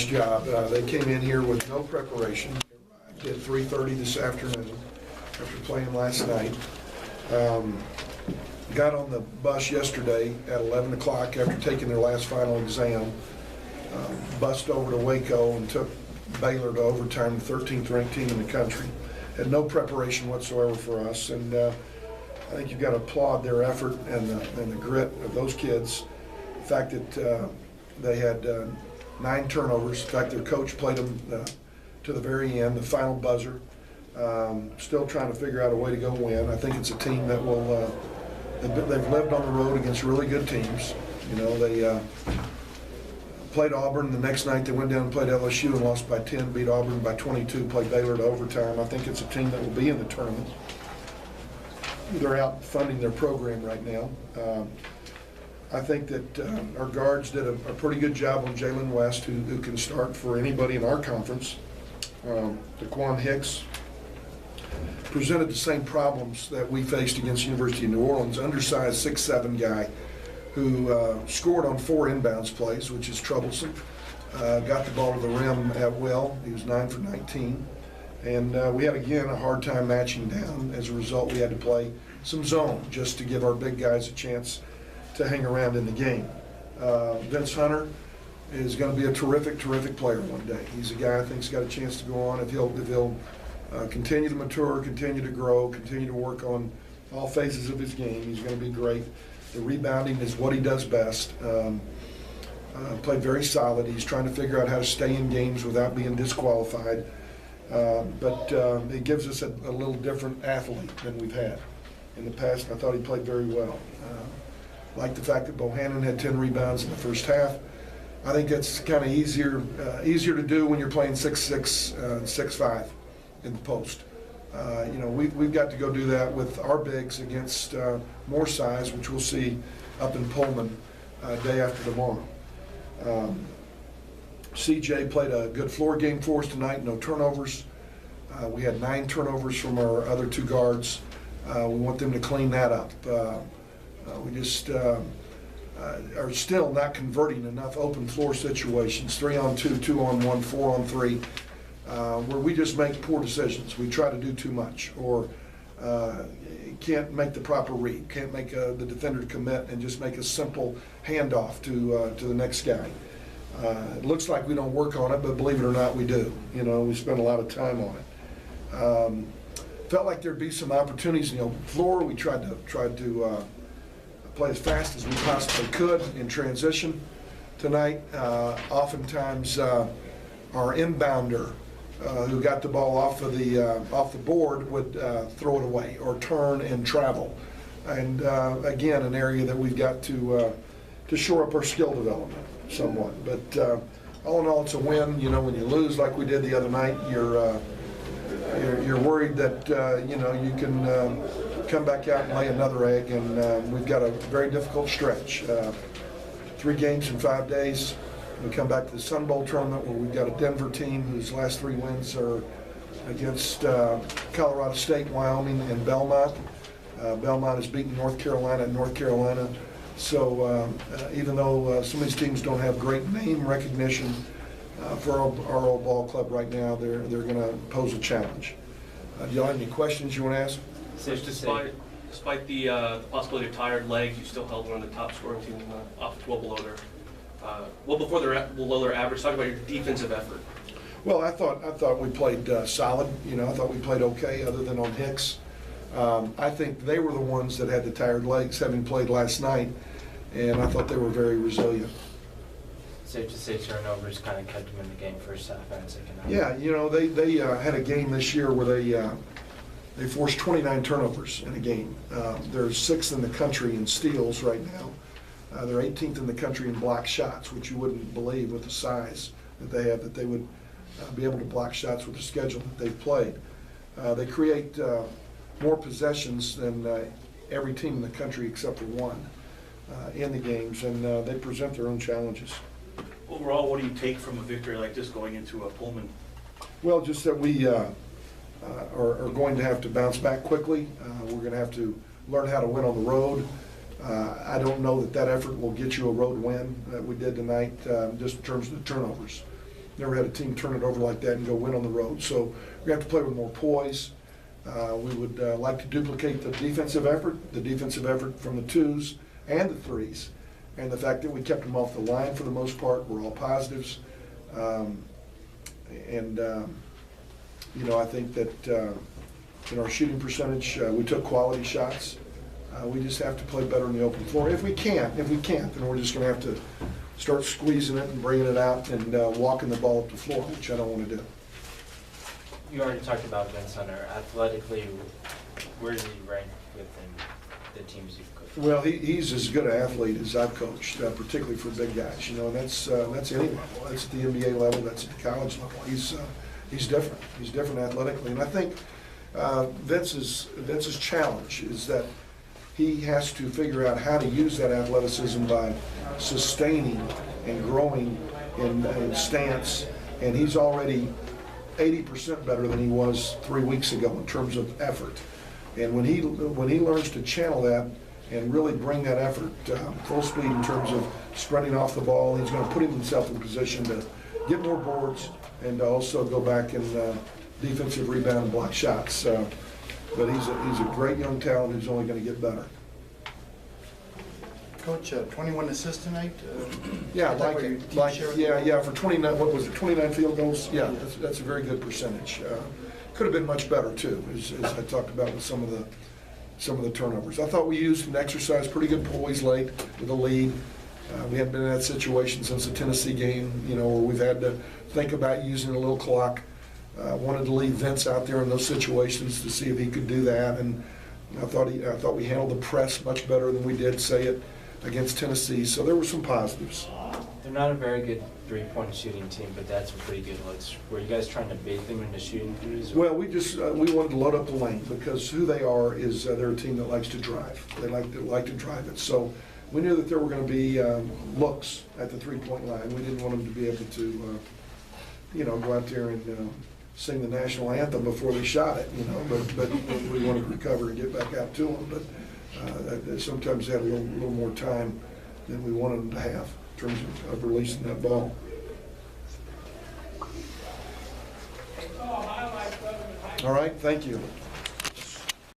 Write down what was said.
job. They came in here with no preparation. They arrived at 3:30 this afternoon after playing last night. Got on the bus yesterday at 11 o'clock after taking their last final exam. Bussed over to Waco and took Baylor to overtime, the 13th ranked team in the country. Had no preparation whatsoever for us, and I think you've got to applaud their effort and the grit of those kids. The fact that they had 9 turnovers. In fact, their coach played them to the very end, the final buzzer. Still trying to figure out a way to go win. I think it's a team that will, they've lived on the road against really good teams. You know, they played Auburn the next night. They went down and played LSU and lost by 10, beat Auburn by 22, played Baylor to overtime. I think it's a team that will be in the tournament. They're out funding their program right now. I think that our guards did a pretty good job on Jalen West, who can start for anybody in our conference. Daquan Hicks presented the same problems that we faced against University of New Orleans, undersized 6'7" guy who scored on 4 inbounds plays, which is troublesome. Got the ball to the rim at will. He was 9 for 19. And we had, again, a hard time matching down. As a result, we had to play some zone just to give our big guys a chance to hang around in the game. Vince Hunter is going to be a terrific, terrific player one day. He's a guy I think's got a chance to go on if he'll continue to mature, continue to grow, continue to work on all phases of his game. He's going to be great. The rebounding is what he does best. Played very solid. He's trying to figure out how to stay in games without being disqualified. But it gives us a little different athlete than we've had in the past. I thought he played very well. Like the fact that Bohannon had 10 rebounds in the first half. I think that's kind of easier to do when you're playing 6'6", 6'5" in the post. You know, we've got to go do that with our bigs against more size, which we'll see up in Pullman day after tomorrow. CJ played a good floor game for us tonight, no turnovers. We had 9 turnovers from our other 2 guards. We want them to clean that up. We just are still not converting enough open floor situations, 3-on-2, 2-on-1, 4-on-3, where we just make poor decisions. We try to do too much, or can't make the proper read, can't make the defender commit and just make a simple handoff to the next guy. It looks like we don't work on it, but believe it or not, we do. You know, we spend a lot of time on it. Felt like there'd be some opportunities in the open floor. We tried to play as fast as we possibly could in transition tonight. Oftentimes, our inbounder who got the ball off the board would throw it away or turn and travel. And again, an area that we've got to shore up our skill development somewhat. But all in all, it's a win. You know, when you lose like we did the other night, you're worried that you know, you can come back out and lay another egg. And we've got a very difficult stretch. 3 games in 5 days. We come back to the Sun Bowl tournament where we've got a Denver team whose last 3 wins are against Colorado State, Wyoming, and Belmont. Belmont has beaten North Carolina and North Carolina. So even though some of these teams don't have great name recognition for our old ball club right now, they're going to pose a challenge. Do y'all have any questions you want to ask? Despite the possibility of tired legs, you still held one of the top scoring teams in the offense, well below their average. Talk about your defensive effort. Well, I thought we played solid. You know, I thought we played okay, other than on Hicks. I think they were the ones that had the tired legs, having played last night, and I thought they were very resilient. Safe to say turnovers kind of kept them in the game first half and second half. Yeah, you know, they had a game this year where they forced 29 turnovers in a game. They're 6th in the country in steals right now. They're 18th in the country in block shots, which you wouldn't believe with the size that they have, that they would be able to block shots with the schedule that they've played. They create more possessions than every team in the country except for one in the games, and they present their own challenges. Overall, what do you take from a victory like this going into a Pullman? Well, just that we are going to have to bounce back quickly. We're going to have to learn how to win on the road. I don't know that effort will get you a road win that we did tonight, just in terms of the turnovers. Never had a team turn it over like that and go win on the road. So we have to play with more poise. We would like to duplicate the defensive effort from the twos and the threes. And the fact that we kept them off the line for the most part were all positives. I think that in our shooting percentage, we took quality shots. We just have to play better in the open floor. If we can't, then we're just going to have to start squeezing it and bringing it out and walking the ball up the floor, which I don't want to do. You already talked about Vince Hunter. Athletically, where does he rank within the teams you've coached? Well, he's as good an athlete as I've coached, particularly for big guys. And that's any level. That's at the NBA level. That's at the college level. He's different. He's different athletically, and I think Vince's challenge is that he has to figure out how to use that athleticism by sustaining and growing in stance, and he's already 80% better than he was 3 weeks ago in terms of effort. And when he learns to channel that and really bring that effort full speed in terms of spreading off the ball, he's going to put himself in position to get more boards and also go back and defensive rebound and block shots. But he's a great young talent who's only going to get better. Coach, 21 assists tonight? Yeah, is that what your team shared? for 29, what was it, 29 field goals? Yeah, that's a very good percentage. Could have been much better too, as I talked about with some of the turnovers. I thought we used and exercised pretty good poise late with a lead. We hadn't been in that situation since the Tennessee game, where we've had to think about using a little clock. Wanted to leave Vince out there in those situations to see if he could do that, and I thought we handled the press much better than we did, say it, against Tennessee. So there were some positives. They're not a very good three-point shooting team, but that's some pretty good looks. Were you guys trying to bait them into shooting threes? Well, we wanted to load up the lane because who they are is they're a team that likes to drive. They like to drive it. So we knew that there were going to be looks at the three-point line. We didn't want them to be able to, go out there and sing the national anthem before they shot it, But we wanted to recover and get back out to them. But sometimes they had a little more time than we wanted them to have in terms of releasing that ball. All right, thank you.